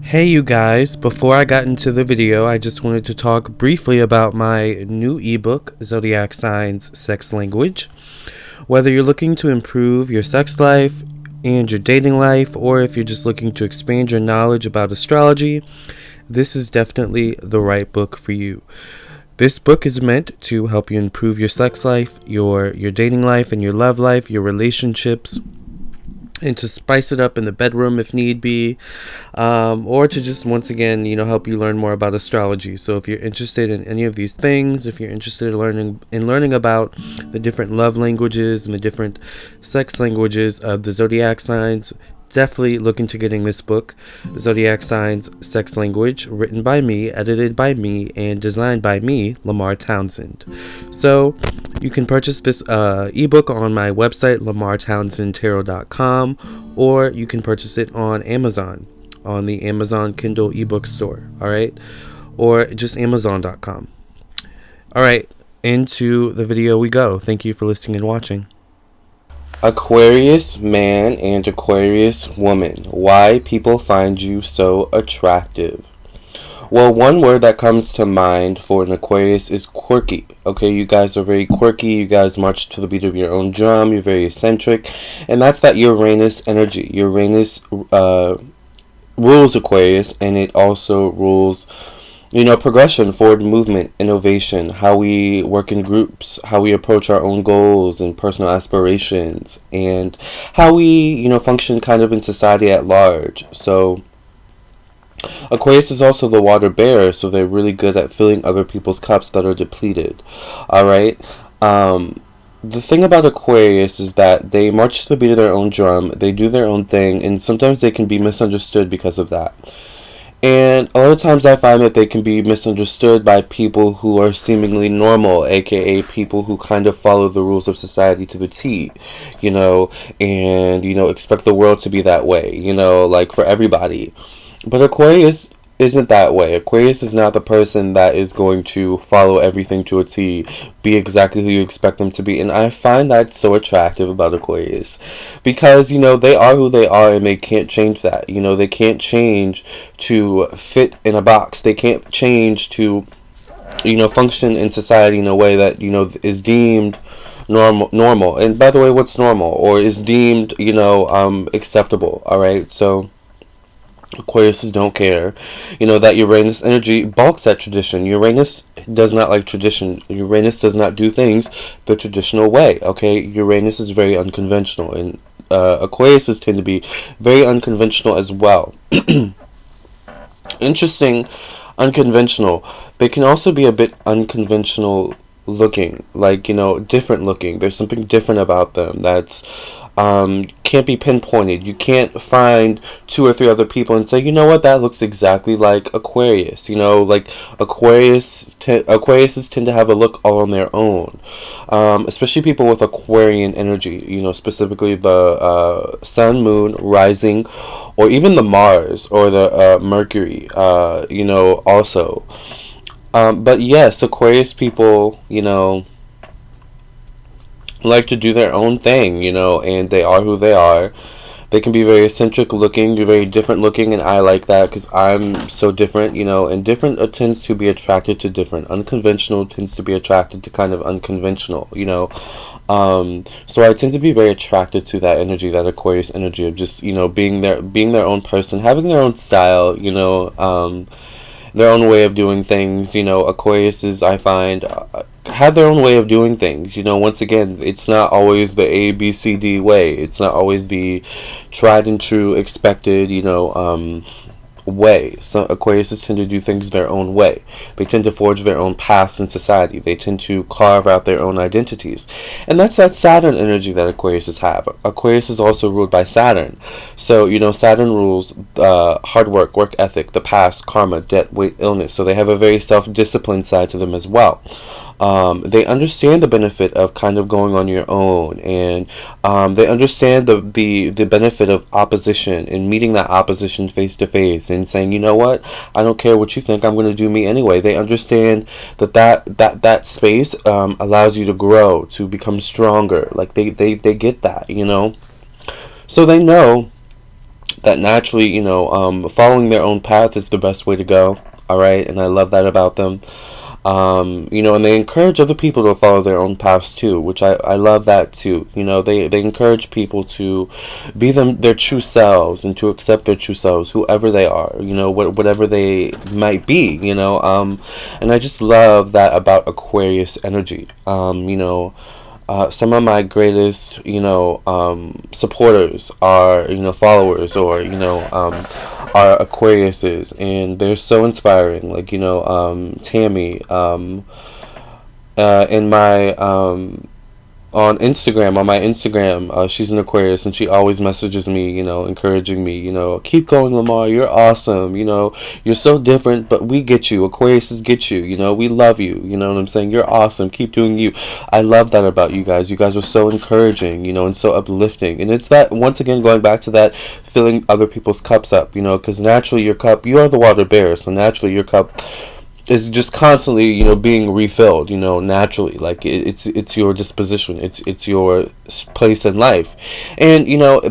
Hey you guys, before I got into the video, I just wanted to talk briefly about my new ebook, Zodiac Signs Sex Language. Whether you're looking to improve your sex life and your dating life, or if you're just looking to expand your knowledge about astrology, this is definitely the right book for you. This book is meant to help you improve your sex life, your dating life, and your love life, your relationships, and to spice it up in the bedroom if need be, or to just once again help you learn more about astrology. So if you're interested in any of these things, if you're interested in learning about the different love languages and the different sex languages of the zodiac signs, definitely look into getting this book, Zodiac Signs Sex Language, written by me, edited by me, and designed by me, Lamarr Townsend. So you can purchase this ebook on my website, lamarrtownsendtarot.com, or you can purchase it on Amazon, on the Amazon Kindle ebook store, all right? Or just amazon.com. All right, into the video we go. Thank you for listening and watching. Aquarius man and Aquarius woman. Why people find you so attractive? Well, one word that comes to mind for an Aquarius is quirky. Okay, you guys are very quirky. You guys march to the beat of your own drum. You're very eccentric. And that's that Uranus energy. Uranus rules Aquarius, and it also rules progression, forward movement, innovation, how we work in groups, how we approach our own goals and personal aspirations, and how we, function kind of in society at large. So Aquarius is also the water bearer, so they're really good at filling other people's cups that are depleted. All right. The thing about Aquarius is that they march to the beat of their own drum, they do their own thing, and sometimes they can be misunderstood because of that. And a lot of times I find that they can be misunderstood by people who are seemingly normal, aka people who kind of follow the rules of society to the T, and, expect the world to be that way, like for everybody. But Aquarius isn't that way. Aquarius is not the person that is going to follow everything to a T, be exactly who you expect them to be. And I find that so attractive about Aquarius, because they are who they are, and they can't change that. They can't change to fit in a box. They can't change to function in society in a way that is deemed normal. And by the way, what's normal, or is deemed acceptable? All right, so Aquariuses don't care. That Uranus energy balks at tradition. Uranus does not like tradition. Uranus does not do things the traditional way, okay? Uranus is very unconventional, and Aquariuses tend to be very unconventional as well. Interesting, unconventional. They can also be a bit unconventional looking, like, different looking. There's something different about them that's can't be pinpointed. You can't find two or three other people and say, that looks exactly like Aquarius. Like Aquariuses tend to have a look all on their own, especially people with Aquarian energy. Specifically the Sun, Moon, Rising, or even the Mars or the Mercury. Also. But yes, Aquarius people, like to do their own thing, and they are who they are. They can be very eccentric looking, very different looking, and I like that because I'm so different, and different tends to be attracted to different. Unconventional tends to be attracted to kind of unconventional, so I tend to be very attracted to that energy, that Aquarius energy of just, being their own person, having their own style, their own way of doing things. Aquariuses, I find, have their own way of doing things. Once again, it's not always the A, B, C, D way. It's not always the tried and true expected, way. So Aquariuses tend to do things their own way. They tend to forge their own paths in society. They tend to carve out their own identities. And that's that Saturn energy that Aquariuses have. Aquarius is also ruled by Saturn. So, Saturn rules hard work ethic, the past, karma, debt, weight, illness. So they have a very self-disciplined side to them as well. They understand the benefit of kind of going on your own, and they understand the benefit of opposition and meeting that opposition face to face and saying, I don't care what you think, I'm going to do me anyway. They understand that space allows you to grow, to become stronger. Like they get that, So they know that naturally, following their own path is the best way to go. All right, and I love that about them. And they encourage other people to follow their own paths too, which I love that too. They encourage people to be their true selves and to accept their true selves, whoever they are, whatever they might be, and I just love that about Aquarius energy. Some of my greatest, supporters are, followers, or, are Aquariuses, and they're so inspiring. Like, Tammy, in my, on my Instagram, she's an Aquarius, and she always messages me, encouraging me, keep going, Lamarr, you're awesome, you're so different, but we get you, Aquariuses get you, we love you, you know what I'm saying, you're awesome, keep doing you. I love that about you guys are so encouraging, and so uplifting, and it's that, once again, going back to that, filling other people's cups up, because naturally you are the water bearer, so naturally your cup is just constantly, being refilled, naturally. Like it's your disposition, it's your place in life, and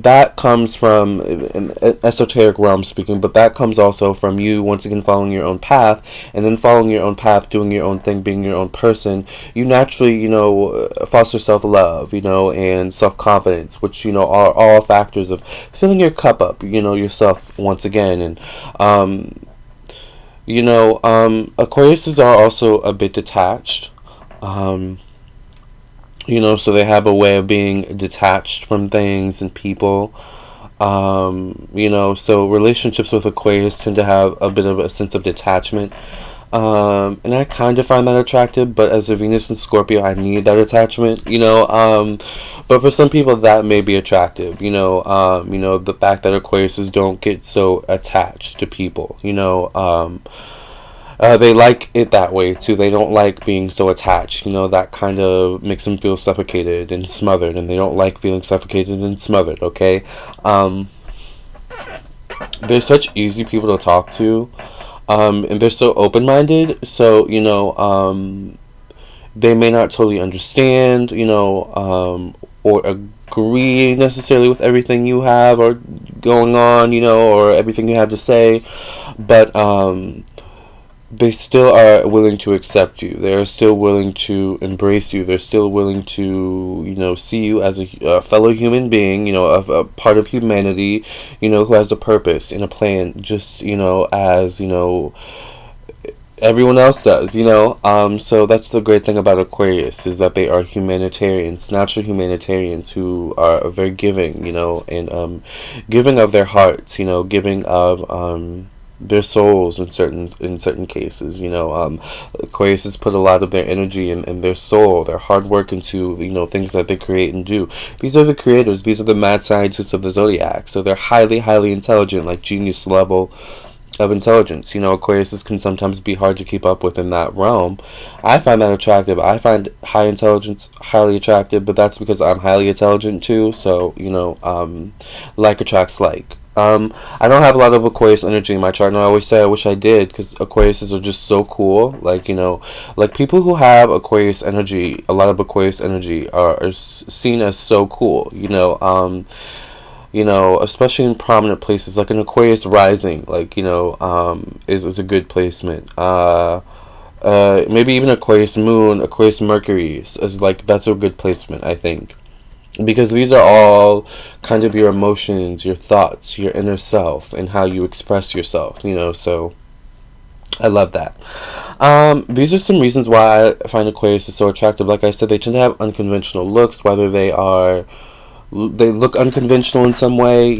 that comes from an esoteric realm speaking, but that comes also from you once again following your own path, and then following your own path, doing your own thing, being your own person. You naturally, foster self-love, and self-confidence, which are all factors of filling your cup up, yourself once again, and Aquariuses are also a bit detached. So they have a way of being detached from things and people. So relationships with Aquarius tend to have a bit of a sense of detachment. And I kind of find that attractive, but as a Venus and Scorpio, I need that attachment, but for some people that may be attractive, the fact that Aquariuses don't get so attached to people, they like it that way too. They don't like being so attached, that kind of makes them feel suffocated and smothered, and they don't like feeling suffocated and smothered, okay? They're such easy people to talk to. And they're so open-minded, so, they may not totally understand, or agree necessarily with everything you have or going on, or everything you have to say, but, they still are willing to accept you. They're still willing to embrace you. They're still willing to, see you as a fellow human being, a part of humanity, who has a purpose and a plan, just, as, everyone else does, so that's the great thing about Aquarius, is that they are humanitarians, natural humanitarians, who are very giving, and giving of their hearts, giving of their souls in certain cases. Aquariuses put a lot of their energy and their soul, their hard work into things that they create and do. These are the creators. These are the mad scientists of the zodiac. So they're highly intelligent, like genius level of intelligence. Aquariuses can sometimes be hard to keep up with in that realm. I find that attractive. I find high intelligence highly attractive, but that's because I'm highly intelligent too. So like attracts like. I don't have a lot of Aquarius energy in my chart, and I always say I wish I did, because Aquariuses are just so cool. Like, like people who have Aquarius energy, a lot of Aquarius energy, are seen as so cool, especially in prominent places, like an Aquarius Rising, like, is a good placement. Maybe even Aquarius Moon, Aquarius Mercury is like, that's a good placement, I think. Because these are all kind of your emotions, your thoughts, your inner self, and how you express yourself, so I love that. These are some reasons why I find Aquarius is so attractive. Like I said, they tend to have unconventional looks, whether they look unconventional in some way,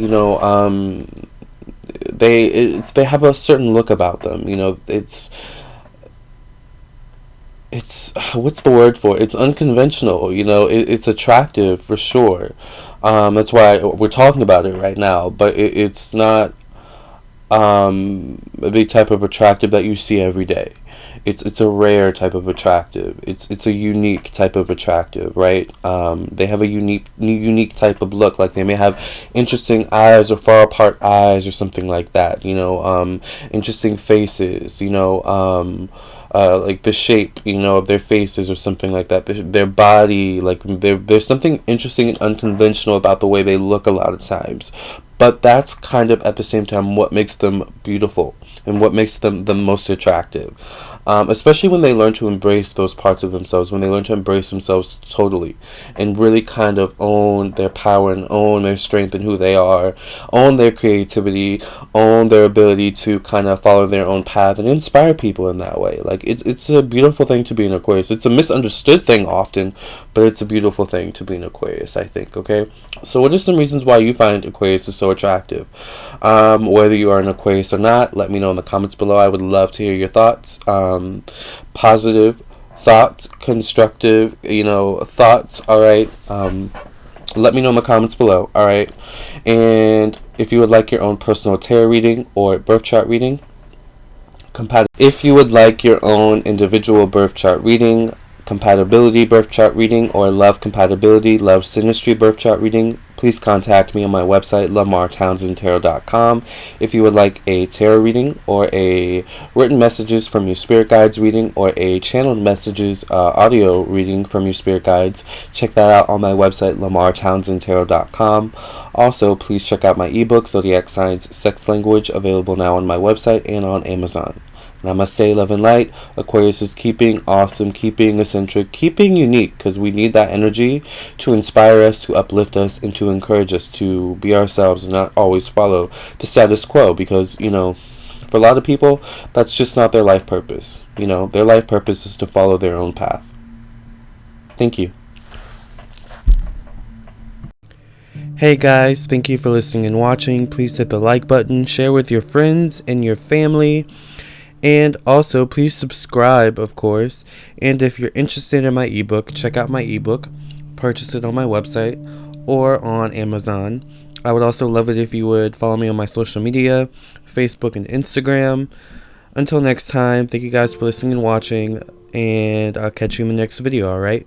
they have a certain look about them, it's what's the word for it? It's unconventional, it's attractive for sure. That's why we're talking about it right now, but it's not the type of attractive that you see every day. It's a rare type of attractive. It's a unique type of attractive, right? They have a unique type of look. Like, they may have interesting eyes or far apart eyes or something like that. Interesting faces. Like the shape, of their faces or something like that. Their body, like there's something interesting and unconventional about the way they look a lot of times. but that's kind of at the same time what makes them beautiful and what makes them the most attractive. Especially when they learn to embrace those parts of themselves, when they learn to embrace themselves totally and really kind of own their power and own their strength and who they are, own their creativity, own their ability to kind of follow their own path and inspire people in that way. Like, it's a beautiful thing to be an Aquarius. It's a misunderstood thing often, but it's a beautiful thing to be an Aquarius, I think, okay? So what are some reasons why you find Aquarius is so attractive? Whether you are an Aquarius or not, let me know in the comments below. I would love to hear your thoughts. Positive thoughts, constructive, thoughts, alright? Let me know in the comments below, alright? And if you would like your own personal tarot reading or birth chart reading, if you would like your own individual birth chart reading, compatibility birth chart reading, or love compatibility, love synastry birth chart reading, please contact me on my website, LamarrTownsendTarot.com. If you would like a tarot reading or a written messages from your spirit guides reading or a channeled messages audio reading from your spirit guides, check that out on my website, LamarrTownsendTarot.com. Also, please check out my ebook, Zodiac Signs Sex Language, available now on my website and on Amazon. Namaste, love and light. Aquarius is keeping awesome, keeping eccentric, keeping unique, because we need that energy to inspire us, to uplift us, and to encourage us to be ourselves and not always follow the status quo, because, for a lot of people, that's just not their life purpose. Their life purpose is to follow their own path. Thank you. Hey guys, thank you for listening and watching. Please hit the like button, share with your friends and your family. And also, please subscribe, of course. And if you're interested in my ebook, check out my ebook. Purchase it on my website or on Amazon. I would also love it if you would follow me on my social media, Facebook and Instagram. Until next time, thank you guys for listening and watching. And I'll catch you in the next video, alright?